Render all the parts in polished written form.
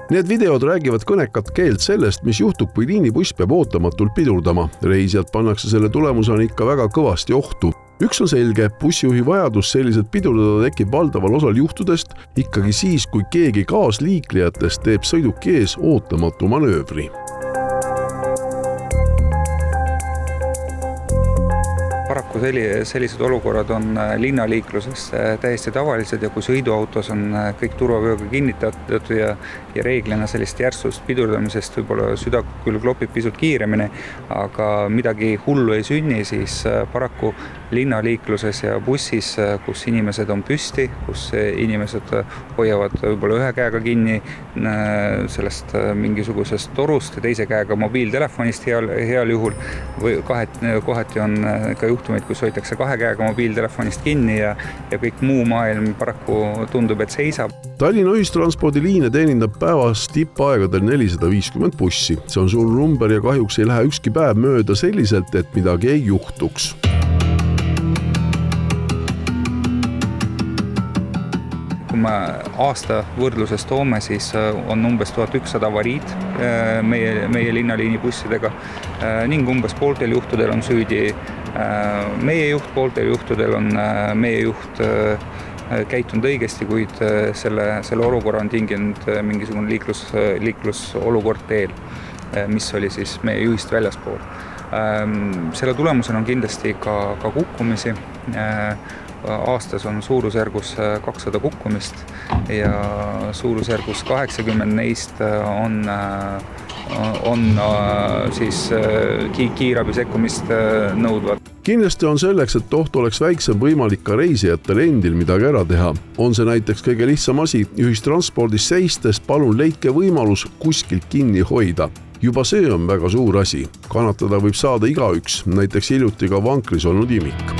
Need videod räägivad kõnekat keelt sellest, mis juhtub, kui liinibuss peab ootamatult pidurdama. Reisijad pannakse selle tulemusena ikka väga kõvasti ohtu. Üks on selge, bussijuhi vajadus selliselt pidurdada tekib valdaval osal juhtudest ikkagi siis, kui keegi kaasliiklejatest teeb sõiduki ees ootamatu manöövri. Paraku sellised olukorrad on linnaliikluses täiesti tavalised ja kui sõiduautos on kõik turvavööga kinnitatud ja reeglina sellist järsust pidurdamisest võib-olla süda küll klopib pisut kiiremini, aga midagi hullu ei sünni, siis paraku linnaliikluses ja bussis, kus inimesed on püsti, kus inimesed hoiavad võib-olla ühe käega kinni sellest mingisugusest torust ja teise käega mobiiltelefonist heal juhul või kohati on ka juhtumeid, kus hoitakse kahe käega mobiiltelefonist kinni ja kõik muu maailm paraku tundub, et seisab. Tallinna ühistranspordiliine teenindab päevas tippaegadel 450 bussi. See on suur number ja kahjuks ei lähe ükski päev mööda selliselt, et midagi ei juhtuks. Kui me aasta võrdluses toome, siis on umbes 1100 avariid meie linnaliini bussidega ning umbes pooltel juhtudel on süüdi meie juht, pooltel juhtudel on meie juht käitunud õigesti, kuid selle olukorra on tinginud mingisugune liiklusolukord teel, mis oli siis meie juhist väljaspool. Selle tulemusena on kindlasti ka kukkumisi. Aastas on suurusjärgus 200 kukkumist ja suurusjärgus 80 neist on siis kiirabi sekkumist nõudvad. Kindlasti on selleks, et oht oleks väiksem, võimalik ka reisijatel endil midagi ära teha. On see näiteks kõige lihtsam asi, ühistranspordis seistes palun leidke võimalus kuskilt kinni hoida. Juba see on väga suur asi. Kannatada võib saada igaüks, näiteks hiljuti ka vankris olnud imik.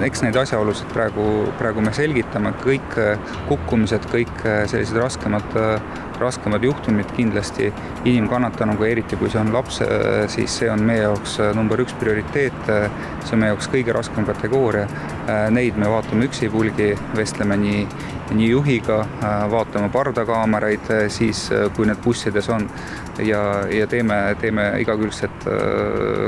Eks neid asjaolusid praegu me selgitame, kõik kukkumised, kõik sellised raskemad juhtumid kindlasti inimkannatanuga, eriti kui see on laps, siis see on meie jaoks number 1 prioriteet, see on meie jaoks kõige raskem kategooria. Neid me vaatame üksipulgi, vestleme nii juhiga, vaatame pardakaameraid siis, kui need bussides on ja teeme igakülgset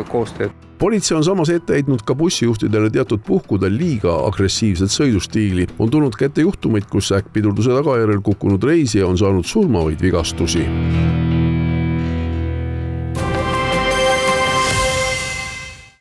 koostööd. Politsei on samas ette heitnud ka bussijuhtidele teatud puhkudel liiga agressiivset sõidustiili. On tulnud kätte juhtumeid, kus äkkpidurduse tagajärjel kukkunud reisija on saanud surmavaid vigastusi.